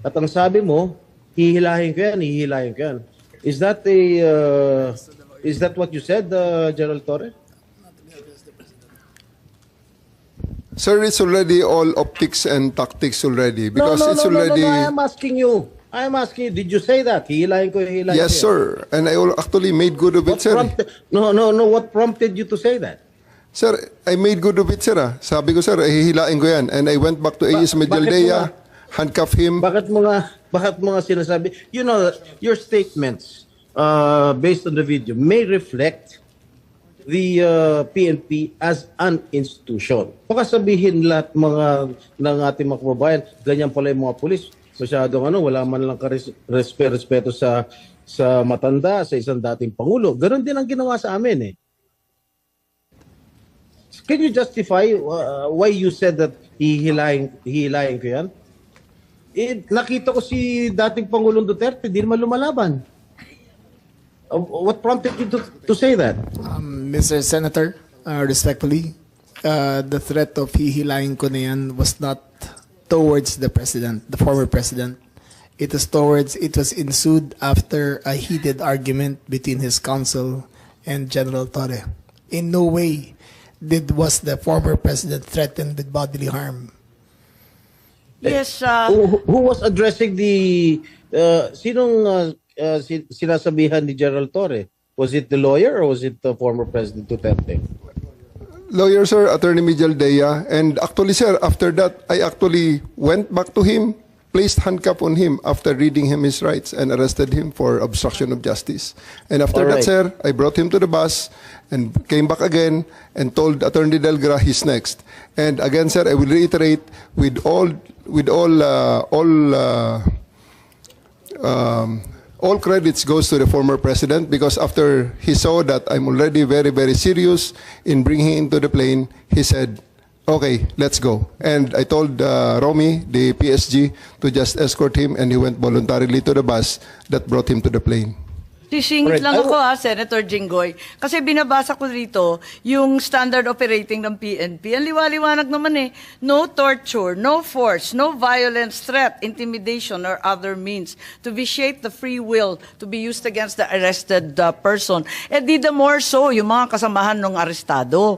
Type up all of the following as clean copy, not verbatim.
At ang sabi mo, hihilahin ko yan, hihilahin ko yan. Is that what you said, General Torre? Sir, it's already all optics and tactics already because it's already. No, I am asking you. Did you say that? Hihilahin ko, hihilahin Yes, ko yan. sir. And I actually made good of it, sir. No, what prompted you to say that? Sir, I made good of it, sir. Sabi ko, sir, hihilain ko yan. And I went back to AS Medialdea, handcuff him. Bakit mo nga sinasabi? You know, your statements based on the video may reflect the PNP as an institution. Baka sabihin lahat ng ating mga kababayan, ganyan pala yung mga pulis. Masyadong wala man lang respeto sa matanda, sa isang dating pangulo. Ganon din ang ginawa sa amin eh. Can you justify why you said that hihilahin ko yan? Nakita ko si dating Pangulong Duterte, di naman lumalaban. What prompted you to say that? Mr. Senator, respectfully, the threat of hihilahin ko na yan was not towards the president, the former president. It was ensued after a heated argument between his counsel and General Torre. In no way was the former president threatened with bodily harm. Yes, Who was addressing sinong sinasabihan ni General Torre? Was it the lawyer or was it the former President Duterte? Lawyer, sir, Attorney Medialdea. And actually, sir, after that, I actually went back to him, placed handcuff on him after reading him his rights and arrested him for obstruction of justice. And after All that, right. sir, I brought him to the bus and came back again and told Attorney Delgra he's next. And again, sir, I will reiterate all credits goes to the former president because after he saw that I'm already very, very serious in bringing him into the plane, he said, okay, let's go. And I told Romy, the PSG, to just escort him and he went voluntarily to the bus that brought him to the plane. sisingit Alright, lang ako Senator Jinggoy. Kasi binabasa ko dito yung standard operating ng PNP. Ang liwaliwanag naman eh. No torture, no force, no violence, threat, intimidation, or other means to vitiate the free will to be used against the arrested person. Di the more so, yung mga kasamahan ng arestado.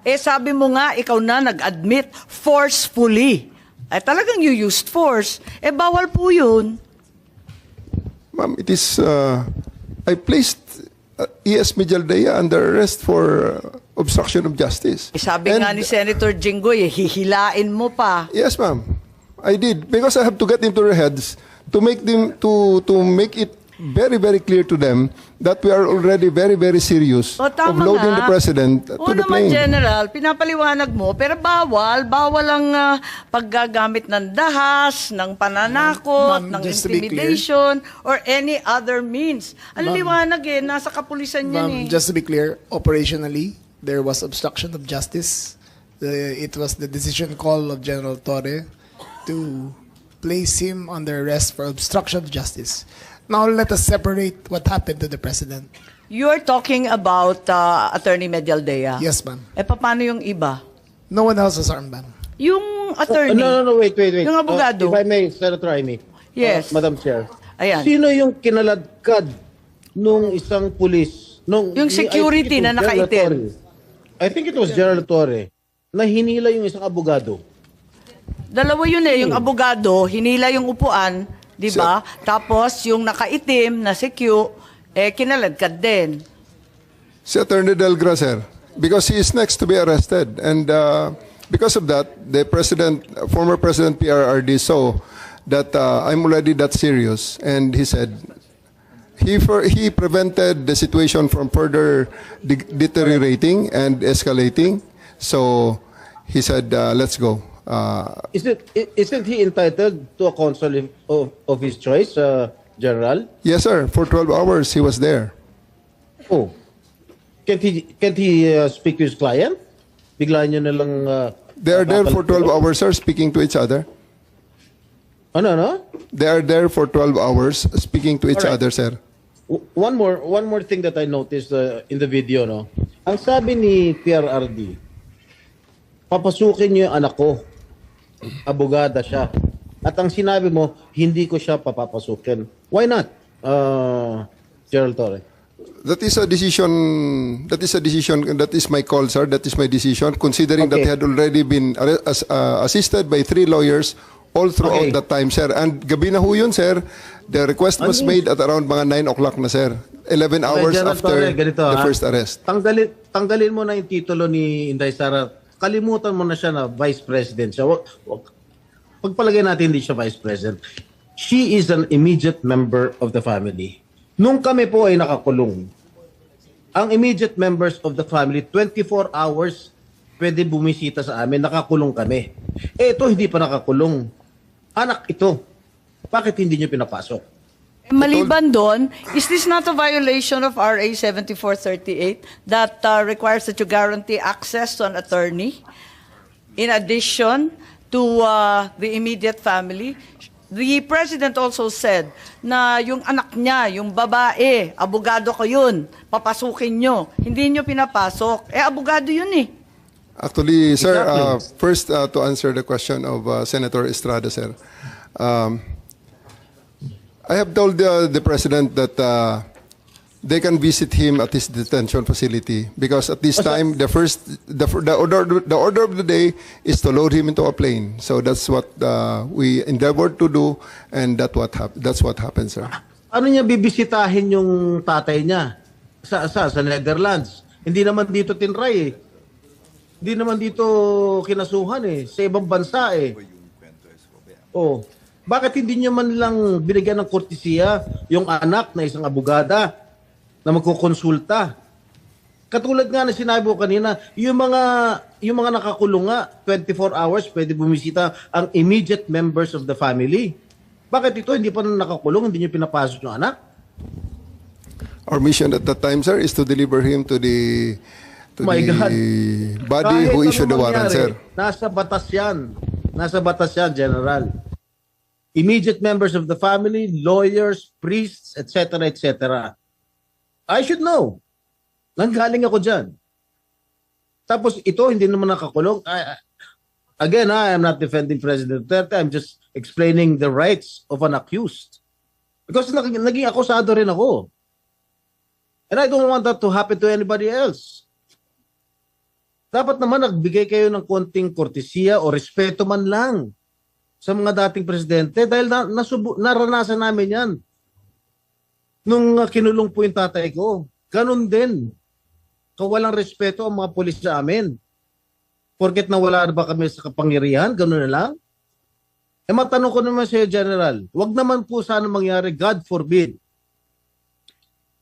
Sabi mo nga, ikaw na nag-admit forcefully. Talagang you used force. Bawal po yun. Ma'am, it is, I placed ES Medialdea under arrest for obstruction of justice. Sabi nga ni Senator Jinggoy, hihilain mo pa. Yes, ma'am. I did because I have to get into their heads to make them to make it very, very clear to them that we are already very, very serious of tama loading nga. the president to the naman, plane. General, pinapaliwanag mo, pero bawal ang paggagamit ng dahas, ng pananakot, Ma'am, ng just to be intimidation, or any other means. Ang liwanag nasa kapulisan yan Just to be clear, operationally, there was obstruction of justice. It was the decision call of General Torre to place him under arrest for obstruction of justice. Now let us separate what happened to the president. You're talking about Attorney Medialdea. Yes, ma'am. Paano yung iba? No one else was armed, ma'am. Yung attorney. No, wait. Yung abogado. If I may, Senator Amy. Yes. Madam Chair. Ayan. Sino yung kinaladkad nung isang pulis? Yung security na nakaitim. I think it was General Torre na hinila yung isang abogado. Dalawa yun yung abogado, hinila yung upuan, di ba? Tapos yung nakaitim na si Q, kinaladkad din. Si Attorney Delgra, sir, because he is next to be arrested. And because of that, the former President PRRD saw that I'm already that serious. And he said, he prevented the situation from further deteriorating and escalating. So he said, let's go. Isn't he entitled to a counsel of his choice, General? Yes, sir. For 12 hours, he was there. Oh. Can't he speak to his client? Bigla niyo na lang... They are there for 12 hours, sir, speaking to each other. Ano? They are there for 12 hours speaking to each Alright. other, sir. One more thing that I noticed in the video, no? Ang sabi ni PRRD, papasukin niyo yung anak ko. Abogada siya. At ang sinabi mo, hindi ko siya papapasukin. Why not, Gerald Torre? That is a decision. That is a decision. That is my call, sir. That is my decision. Considering that Okay. he had already been assisted by 3 lawyers all throughout Okay. that time, sir. And gabi na ho yun, sir. The request was Ano yun? made at around mga 9 o'clock na, sir. 11 hours Gerald after Torre, ganito, the ha? first arrest. Tanggalin mo na yung titulo ni Inday Sara. Kalimutan mo na siya na Vice President siya. Pagpalagay natin hindi siya Vice President. She is an immediate member of the family. Nung kami po ay nakakulong, ang immediate members of the family, 24 hours pwede bumisita sa amin, nakakulong kami. Ito, hindi pa nakakulong. Anak ito. Bakit hindi nyo pinapasok? Maliban doon, is this not a violation of RA 7438 that requires that you guarantee access to an attorney in addition to the immediate family? The President also said na yung anak niya, yung babae, abogado ko yun, papasukin nyo. Hindi nyo pinapasok. Abogado yun eh. Actually, sir, Exactly. first to answer the question of Senator Estrada, sir. I have told the President that they can visit him at his detention facility because at this time the order of the day is to load him into a plane. So that's what we endeavored to do, and that's what happened, sir. Ano niya bibisitahin yung tatay niya sa Netherlands? Hindi naman dito tinray eh. Hindi naman dito kinasuhan eh. Sa ibang bansa eh. Oh, bakit hindi niyo man lang binigyan ng kortesiya yung anak na isang abogada na magkukonsulta? Katulad nga na sinabi ko kanina, yung mga nakakulong nga, 24 hours pwede bumisita ang immediate members of the family. Bakit ito hindi pa nakakulong, hindi niyo pinapasok yung anak? Our mission at that time, sir, is to deliver him to the My God. body Kahit who ano issued the warrant, mangyari, sir. Nasa batas yan. Nasa batas yan, General. Immediate members of the family, lawyers, priests, etc., etc. I should know. Nanggaling ako dyan. Tapos ito, hindi naman nakakulong. Again, I am not defending President Duterte. I'm just explaining the rights of an accused. Because naging akusado rin ako. And I don't want that to happen to anybody else. Dapat naman nagbigay kayo ng konting kortesiya o respeto man lang sa mga dating presidente dahil naranasan namin yan. Nung kinulong po yung tatay ko, ganun din. Kawalang respeto ang mga pulis sa amin. Porket nawala na ba kami sa kapangyarihan, ganun na lang? Matanong ko naman sa General, wag naman po sana mangyari, God forbid,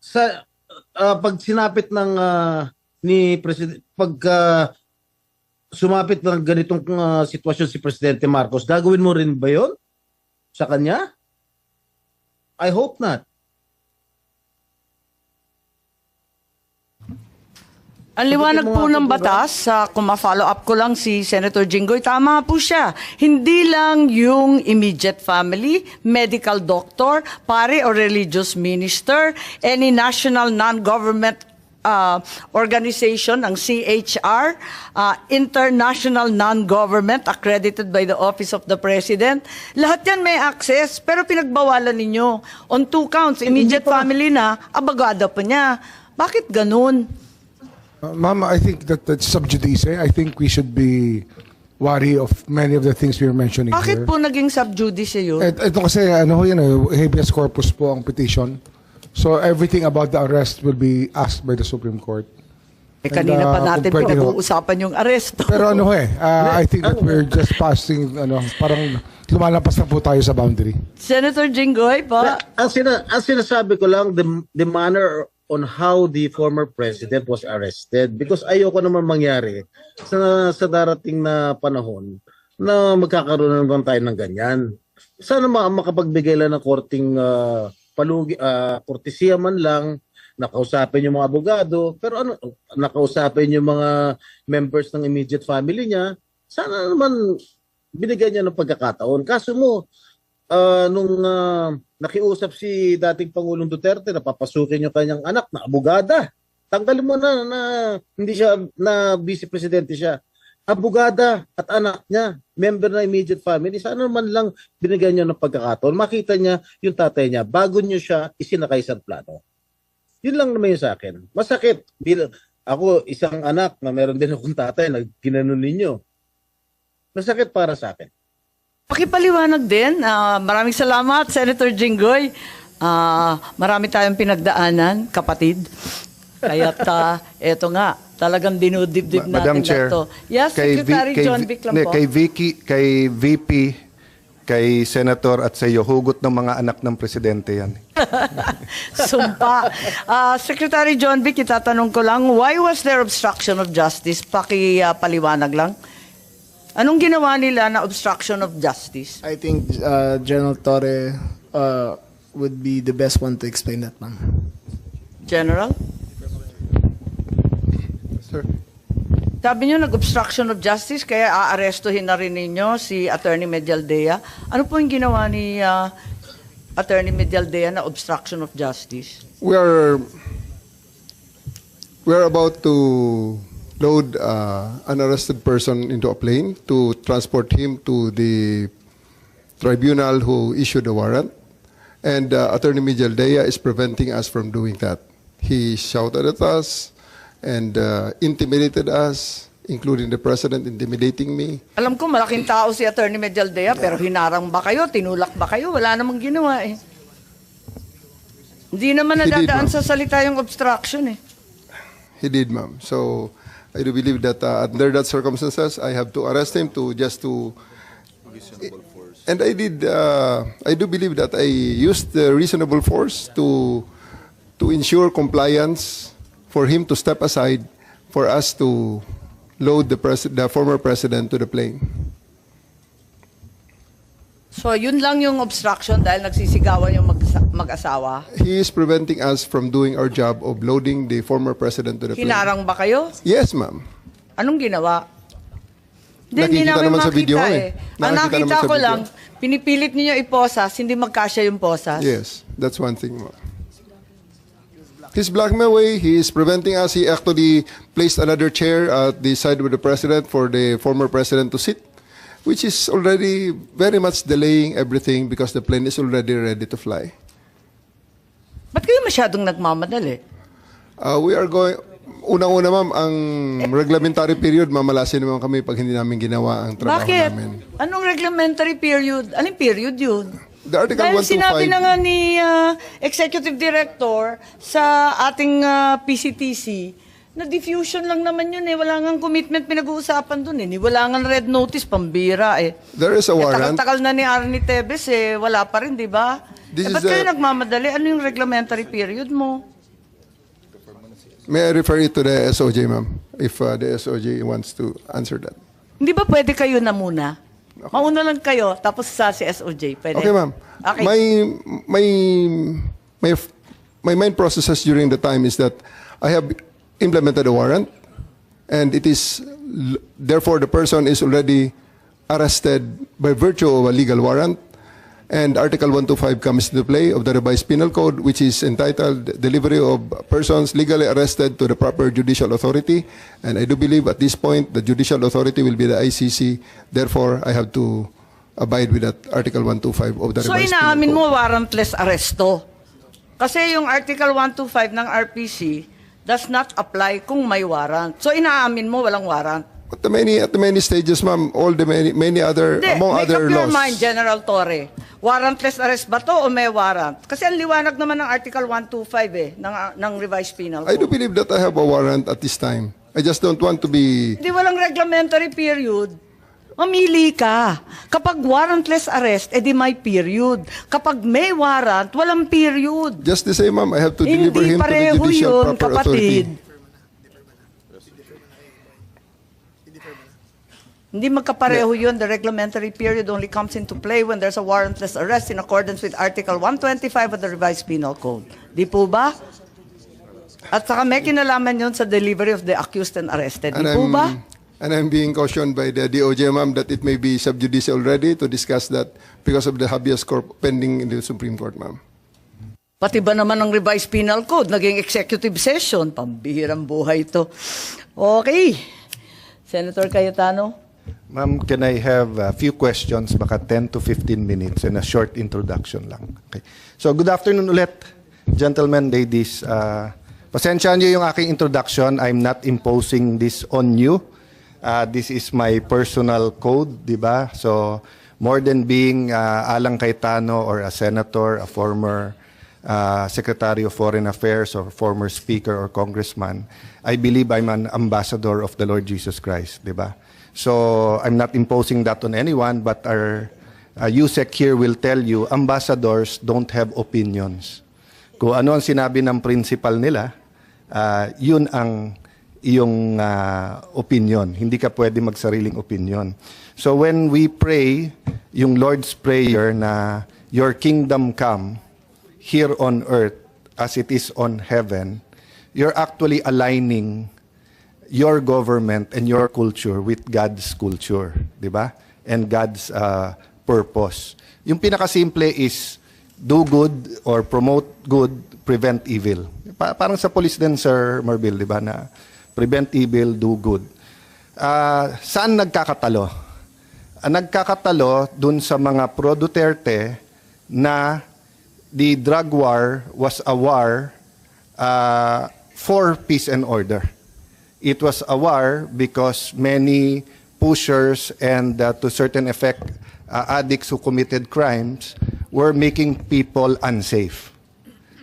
sa pag sinapit ng ni President, pag sumapit ng ganitong sitwasyon si Presidente Marcos, gagawin mo rin ba yun sa kanya? I hope not. Ang liwanag po ng batas, kung ma-follow up ko lang si Senator Jinggoy, tama po siya. Hindi lang yung immediate family, medical doctor, pare or religious minister, any national non-government organization, ang CHR, international non-government accredited by the Office of the President. Lahat yan may access, pero pinagbawalan ninyo. On 2 counts, immediate family na, abogado pa niya. Bakit ganun? Ma'am, I think that's sub judice. I think we should be wary of many of the things we are mentioning Bakit here. po naging sub judice yun? Ito kasi, habeas corpus po ang petition. So everything about the arrest will be asked by the Supreme Court. Kanina pa natin kung pwede ho. pinag-uusapan yung aresto. Pero I think that we're just passing, parang lumalampas na po tayo sa boundary. Senator Jinggoy, pa? Ang sinasabi ko lang, the manner on how the former president was arrested, because ayoko naman mangyari sa darating na panahon na magkakaroon naman tayo ng ganyan. Sana makapagbigay lang ng korting kortesiya man lang, nakausapin yung mga abogado, pero nakausapin yung mga members ng immediate family niya, sana naman binigyan niya ng pagkakataon. Kaso mo, nung nakiusap si dating Pangulong Duterte na papasukin yung kanyang anak na abogada, tanggalin mo na hindi siya, na vice presidente siya. abogada at anak niya, member na immediate family, sana man lang binigyan niyo ng pagkakataon, makita niya yung tatay niya bago niyo siya isinakay sa plano. Yun lang naman yung sa akin. Masakit. Ako, isang anak na meron din akong tatay na ginanon ninyo. Masakit para sa akin. Pakipaliwanag din. Maraming salamat, Senator Jinggoy. Marami tayong pinagdaanan, kapatid. Kaya't eto nga, talagang dinudibdib natin Madam Chair, na to. Yes, Secretary John Vic lang po. Kay VP, kay Senator at sa iyo, hugot ng mga anak ng presidente yan. Sumpa. Secretary John Vic, itatanong ko lang, why was there obstruction of justice? Paliwanag lang. Anong ginawa nila na obstruction of justice? I think General Torre would be the best one to explain that, ma'am. General? Sir. Sabi niyo nag-obstruction of justice, kaya aarestuhin na rin ninyo si Attorney Medialdea. Ano po yung ginawa ni Attorney Medialdea na obstruction of justice? We are about to load an arrested person into a plane to transport him to the tribunal who issued the warrant. And Attorney Medialdea is preventing us from doing that. He shouted at us and intimidated us, including the president intimidating me. Alam ko malaking tao si Attorney Medialdea, pero hinarang ba kayo, tinulak ba kayo? Wala namang ginawa eh. Hindi naman He did, nadadaan ma'am. sa salita yung obstruction eh. He did, ma'am. So I do believe that under that circumstances, I have to arrest him and I did. I do believe that I used the reasonable force to ensure compliance, for him to step aside, for us to load the former president to the plane. So yun lang yung obstruction dahil nagsisigawan yung mag-asawa. He is preventing us from doing our job of loading the former president to the plane. Hinarang ba kayo? Yes, ma'am. Anong ginawa? Hindi Nakikita namin naman sa makita video eh. eh. Ang Nakikita nakita naman sa ko video. lang, pinipilit niyo iposas, hindi magkasya yung posas. Yes, that's one thing, ma'am. His blackmail way, he is preventing us. He actually placed another chair at the side of the president for the former president to sit, which is already very much delaying everything because the plane is already ready to fly. Ba't kayo masyadong nagmamadali? We are going, unang-una ma'am, ang reglementary period, mamalasin naman kami pag hindi namin ginawa ang trabaho Bakit? namin. Anong reglementary period? Anong period yun? The Article Dahil 125, sinabi na nga ni Executive Director sa ating PCTC na diffusion lang naman yun eh. Wala nga commitment pinag-uusapan dun eh. Wala nga red notice, pambira eh. there is a warrant. Tagal-tagal na ni Arnie Tevez eh. Wala pa rin, di ba? This Ba't is kayo the- nagmamadali? Ano yung reglementary period mo? May I refer it to the SOJ, ma'am, if the SOJ wants to answer that. Hindi ba pwede kayo na muna? Mauna lang kayo, tapos sa si SOJ. Pwede? Okay, ma'am. Okay. My main processes during the time is that I have implemented a warrant, and it is therefore the person is already arrested by virtue of a legal warrant, and Article 125 comes into play of the revised penal code, which is entitled delivery of persons legally arrested to the proper judicial authority, and I do believe at this point the judicial authority will be the ICC. Therefore, I have to abide with that Article 125 of the So revised penal inaamin code. mo warrantless arresto. Kasi yung Article 125 ng RPC does not apply kung may warrant. So inaamin mo walang warrant. At the many stages, ma'am, all the many other, Hindi, among make other up your laws. mind, General Torre. Warrantless arrest ba to o may warrant? Kasi ang liwanag naman ng Article 125 eh, ng revised penal I do code. believe that I have a warrant at this time. I just don't want to be... Hindi walang reglementary period. Mamili ka. Kapag warrantless arrest, edi may period. Kapag may warrant, walang period. Just the same, ma'am, I have to deliver Hindi him to the pareho judicial yun, proper kapatid. authority. Hindi magkapareho yun. The reglementary period only comes into play when there's a warrantless arrest in accordance with Article 125 of the Revised Penal Code. Di po ba? At saka may kinalaman yun sa delivery of the accused and arrested. Di po ba? And I'm being cautioned by the DOJ, ma'am, that it may be sub judice already to discuss that because of the habeas corpus pending in the Supreme Court, ma'am. Pati ba naman ng Revised Penal Code, naging executive session? Pambihirang buhay ito. Okay. Senator Cayetano? Ma'am, can I have a few questions, baka 10 to 15 minutes and a short introduction lang. Okay. So, good afternoon ulit, gentlemen, ladies. Pasensyahan niyo yung aking introduction. I'm not imposing this on you. This is my personal code, di ba? So, more than being Alang Cayetano or a senator, a former Secretary of Foreign Affairs or former Speaker or Congressman, I believe I'm an ambassador of the Lord Jesus Christ, di ba? So, I'm not imposing that on anyone, but our USEC here will tell you, ambassadors don't have opinions. Kung ano ang sinabi ng principal nila, yun ang iyong opinion. Hindi ka pwede magsariling opinion. So when we pray, yung Lord's Prayer na, your kingdom come here on earth as it is on heaven, you're actually aligning your government and your culture with God's culture, di ba? And God's purpose. Yung pinakasimple is do good or promote good, prevent evil. Parang sa police din, Sir Marbil, di ba, na prevent evil, do good. Saan nagkakatalo? Nagkakatalo dun sa mga pro-Duterte na the drug war was a war for peace and order. It was a war because many pushers and to certain effect addicts who committed crimes were making people unsafe.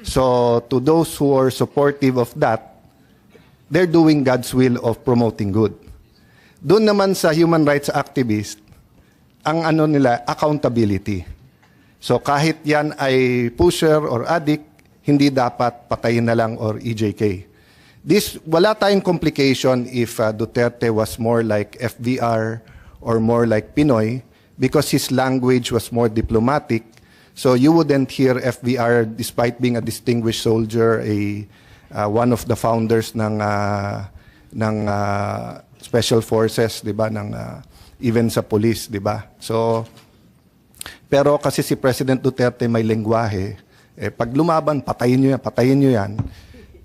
So to those who are supportive of that, they're doing God's will of promoting good. Doon naman sa human rights activist, ang ano nila, accountability. So kahit yan ay pusher or addict, hindi dapat patayin na lang or EJK. Wala tayong complication if Duterte was more like FVR or more like Pinoy because his language was more diplomatic. So you wouldn't hear FVR despite being a distinguished soldier, one of the founders ng special forces, 'di ba, ng even sa police, 'di ba? So pero kasi si President Duterte may lengguwahe, pag lumaban patayin niyo yan.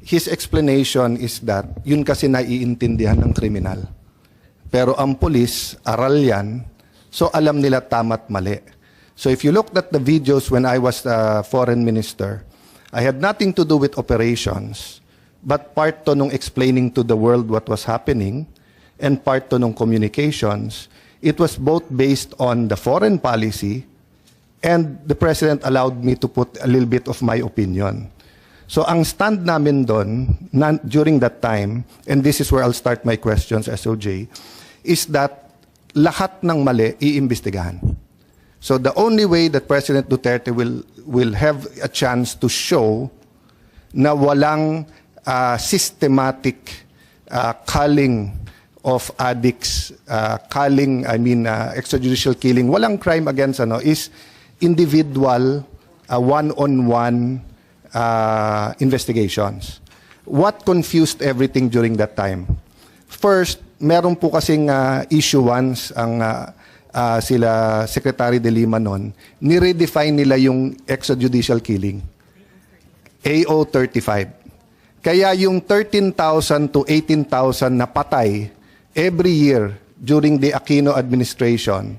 His explanation is that yun kasi naiintindihan ng kriminal. Pero ang police, aral yan, so alam nila tama't mali. So if you looked at the videos when I was foreign minister, I had nothing to do with operations, but part to nung explaining to the world what was happening, and part to nung communications. It was both based on the foreign policy, and the President allowed me to put a little bit of my opinion. So ang stand namin doon during that time, and this is where I'll start my questions, SOJ, is that lahat ng mali iimbestigahan. So the only way that President Duterte will have a chance to show na walang systematic culling of addicts, extrajudicial killing, walang crime against is individual, one-on-one investigations. What confused everything during that time? First, meron po kasing issuance ang sila Secretary de Lima noon, ni-redefine nila yung extrajudicial killing. AO 35. Kaya yung 13,000 to 18,000 na patay every year during the Aquino administration,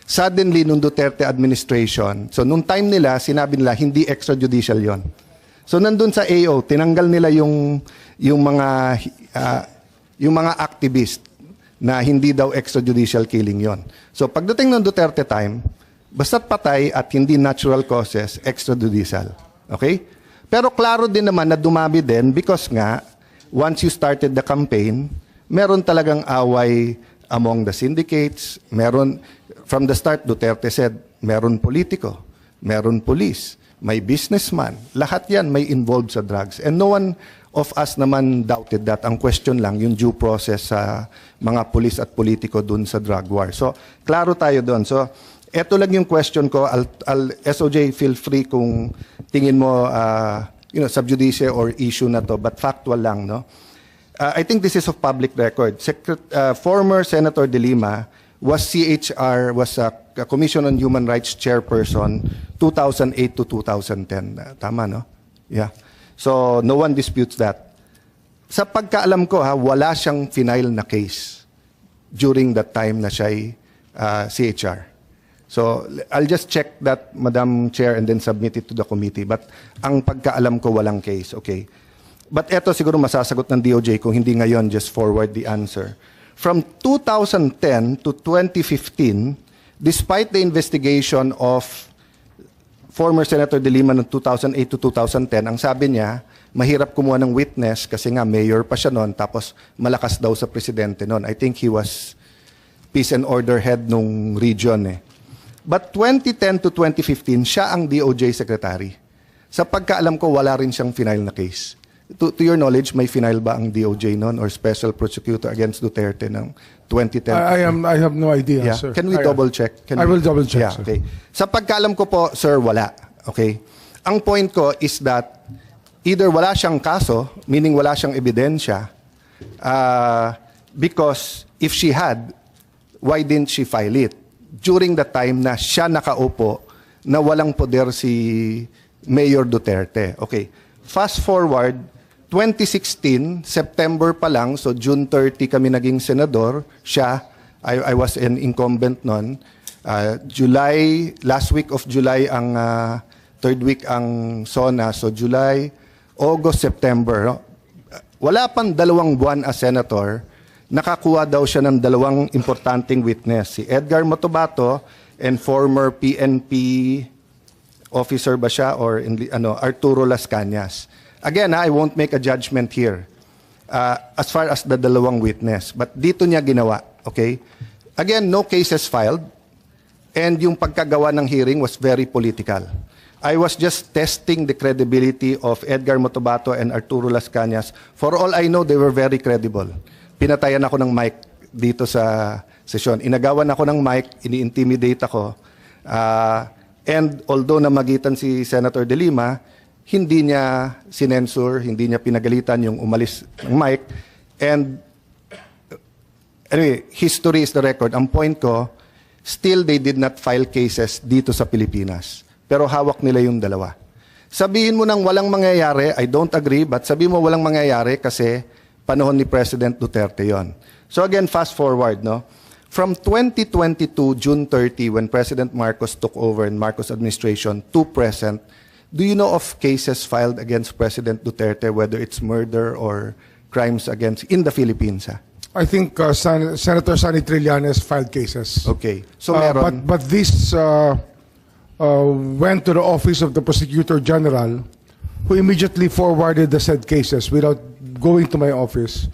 suddenly, nung Duterte administration, so nung time nila, sinabi nila, hindi extrajudicial yon. So nandun sa AO, tinanggal nila yung mga activist na hindi daw extrajudicial killing yon. So pagdating ng Duterte time, basta't patay at hindi natural causes, extrajudicial. Okay? Pero klaro din naman na dumami din because nga, once you started the campaign, meron talagang away among the syndicates, meron. From the start, Duterte said, meron politiko, meron police, may businessman. Lahat yan may involved sa drugs. And no one of us naman doubted that. Ang question lang, yung due process sa mga police at politiko dun sa drug war. So, klaro tayo dun. So, eto lang yung question ko. SOJ, feel free kung tingin mo, sub judice or issue na to, but factual lang, no? I think this is of public record. Former Senator De Lima was a Commission on Human Rights chairperson 2008 to 2010. Tama, no? Yeah. So, no one disputes that. Sa pagkaalam ko, wala siyang final na case. during that time na siya'y CHR. So, I'll just check that, Madam Chair, and then submit it to the committee. But ang pagkaalam ko, walang case, okay? But eto siguro masasagot ng DOJ kung hindi ngayon, just forward the answer. From 2010 to 2015, despite the investigation of former Senator De Lima noong 2008 to 2010, ang sabi niya, mahirap kumuha ng witness kasi nga mayor pa siya noon, tapos malakas daw sa presidente noon. I think he was peace and order head nung region eh. But 2010 to 2015, siya ang DOJ secretary. Sa pagkaalam ko, wala rin siyang final na case. To your knowledge, may final ba ang DOJ noon or special prosecutor against Duterte ng 2010? I have no idea, Yeah. sir. Can we double check? I will double check, Yeah, sir. okay. Sa pagkaalam ko po, sir, wala. Okay? Ang point ko is that either wala siyang kaso, meaning wala siyang ebidensya, because if she had, why didn't she file it? During the time na siya nakaupo na walang poder si Mayor Duterte. Okay. Fast forward, 2016, September pa lang, so June 30 kami naging senador. Siya, I was an incumbent noon. July, last week of July ang third week ang SONA. So July, August, September. No? Wala pang 2 buwan as senator, nakakuha daw siya ng 2 importanteng witness. Si Edgar Motobato and former PNP officer ba siya or Arturo Las Cañas. Again, I won't make a judgment here as far as the 2 witness. But dito niya ginawa. Okay? Again, no cases filed. And yung pagkagawa ng hearing was very political. I was just testing the credibility of Edgar Motobato and Arturo Las Cañas. For all I know, they were very credible. Pinatayan ako ng mic dito sa sesyon. Inagawan ako ng mic, ini-intimidate ako. And although namagitan si Senator De Lima, hindi niya sinensure, hindi niya pinagalitan yung umalis ng mic. And anyway, history is the record. Ang point ko, still they did not file cases dito sa Pilipinas. Pero hawak nila yung 2. Sabihin mo nang walang mangyayari, I don't agree, but sabihin mo walang mangyayari kasi panahon ni President Duterte yon. So again, fast forward, no? From 2022, June 30, when President Marcos took over in Marcos administration, to present, do you know of cases filed against President Duterte, whether it's murder or crimes against in the Philippines? I think Senator Sonny Trillanes filed cases. Okay. So meron. But this went to the office of the Prosecutor General, who immediately forwarded the said cases without going to my office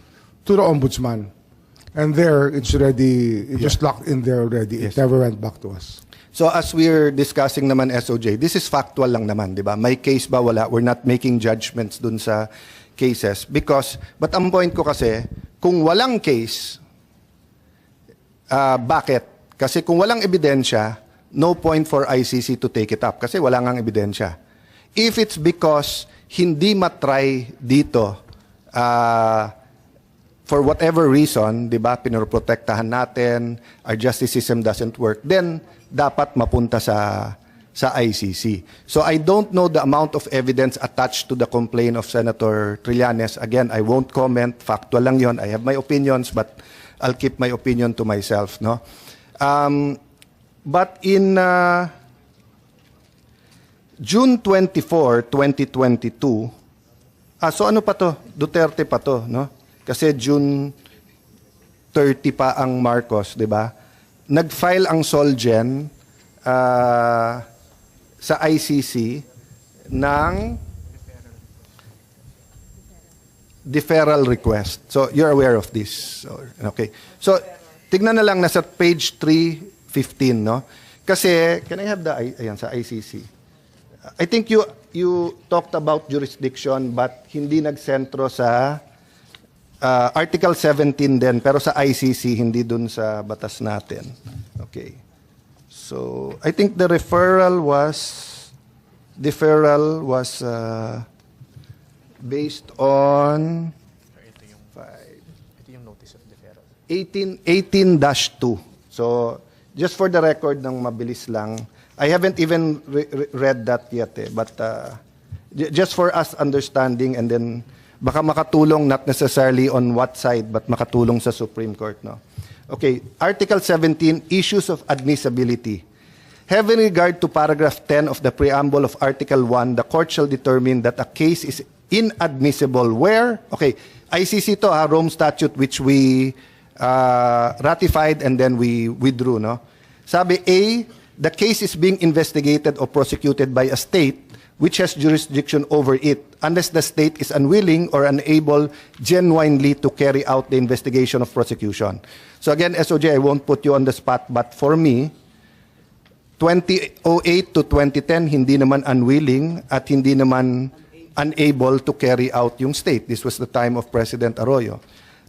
to the Ombudsman. And there, it was locked in there already. Yes. It never went back to us. So as we're discussing naman SOJ, this is factual lang naman, di ba? May case ba, wala? We're not making judgments dun sa cases. But ang point ko kasi, kung walang case, bakit? Kasi kung walang ebidensya, no point for ICC to take it up kasi wala ngang ebidensya. If it's because hindi matry dito, for whatever reason, di ba, pinoprotektahan natin, our justice system doesn't work, then dapat mapunta sa ICC. So I don't know the amount of evidence attached to the complaint of Senator Trillanes. Again, I won't comment. Factual lang yon. I have my opinions, but I'll keep my opinion to myself. No? But in June 24, 2022, so ano pa to? Duterte pa to, no? Kasi June 30 pa ang Marcos, di ba? Nag-file ang Solgen sa ICC ng deferral request. So, you're aware of this. Okay. So, tignan na lang, nasa page 315, no? Kasi, can I have ayan, sa ICC? I think you talked about jurisdiction but hindi nagsentro sa Article 17 din, pero sa ICC, hindi dun sa batas natin. Okay. So, I think the deferral was based on 18-2. So, just for the record ng mabilis lang, I haven't even read that yet but just for us understanding and then baka makatulong not necessarily on what side but makatulong sa Supreme Court, no. Okay, Article 17, issues of admissibility. Having regard to paragraph 10 of the preamble of Article 1, the court shall determine that a case is inadmissible where, okay, ICC to, Rome Statute, which we ratified and then we withdrew, no? Sabi, A, the case is being investigated or prosecuted by a state which has jurisdiction over it, unless the state is unwilling or unable genuinely to carry out the investigation of prosecution. So again, SOJ, I won't put you on the spot, but for me, 2008 to 2010, hindi naman unwilling at hindi naman unable to carry out yung state. This was the time of President Arroyo.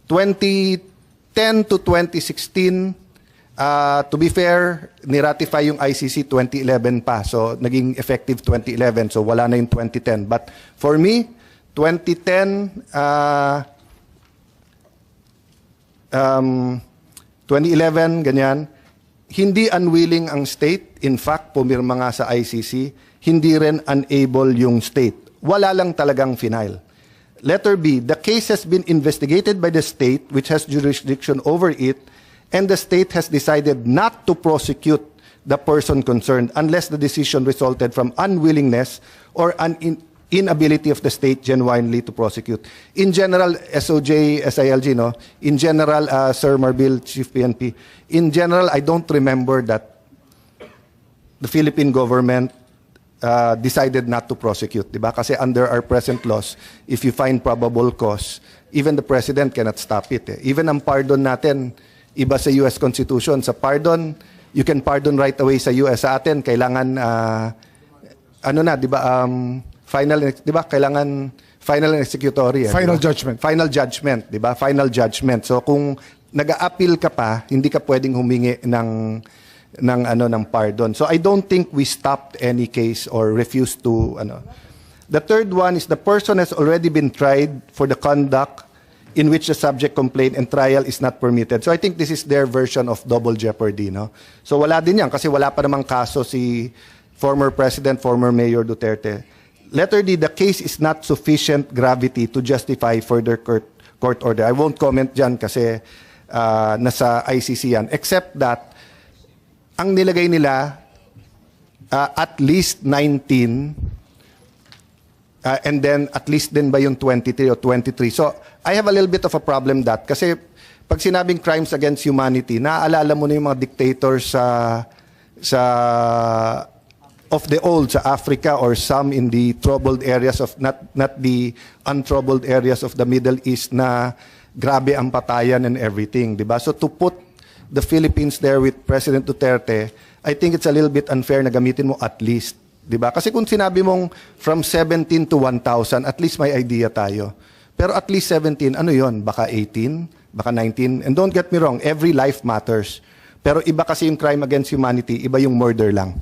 2010 to 2016, to be fair, niratify yung ICC 2011 pa. So, naging effective 2011. So, wala na yung 2010. But for me, 2010, 2011, ganyan, hindi unwilling ang state. In fact, pumirma nga sa ICC, hindi rin unable yung state. Wala lang talagang final. Letter B, the case has been investigated by the state which has jurisdiction over it, and the state has decided not to prosecute the person concerned unless the decision resulted from unwillingness or inability of the state genuinely to prosecute. In general, SOJ, SILG, no? In general, Sir Marbil, Chief PNP, in general, I don't remember that the Philippine government decided not to prosecute, diba? Kasi under our present laws, if you find probable cause, even the president cannot stop it. Even ang pardon natin, iba sa US Constitution. Sa pardon, you can pardon right away sa US. Sa atin, kailangan, ano na, di ba, final, di ba, kailangan final and executory. Final diba? judgment. Final judgment, di ba? Final judgment. So kung nag-a-appeal ka pa, hindi ka pwedeng humingi ng pardon. So I don't think we stopped any case or refused to, ano. The third one is the person has already been tried for the conduct in which the subject complained and trial is not permitted. So I think this is their version of double jeopardy, no? So wala din yan kasi wala pa namang kaso si former President, former Mayor Duterte. Letter D, the case is not sufficient gravity to justify further court order. I won't comment dyan kasi nasa ICC yan. Except that, ang nilagay nila, at least 19, and then at least din ba yung 23 o 23. So, I have a little bit of a problem that kasi pag sinabing crimes against humanity, naaalala mo na yung mga dictators of the old sa Africa or some in the troubled areas of not the untroubled areas of the Middle East na grabe ang patayan and everything, di ba? So to put the Philippines there with President Duterte, I think it's a little bit unfair na gamitin mo at least, di ba? Kasi kung sinabi mong from 17 to 1,000, at least may idea tayo. Pero at least 17, ano yon? Baka 18, baka 19. And don't get me wrong, every life matters. Pero iba kasi yung crime against humanity, iba yung murder lang.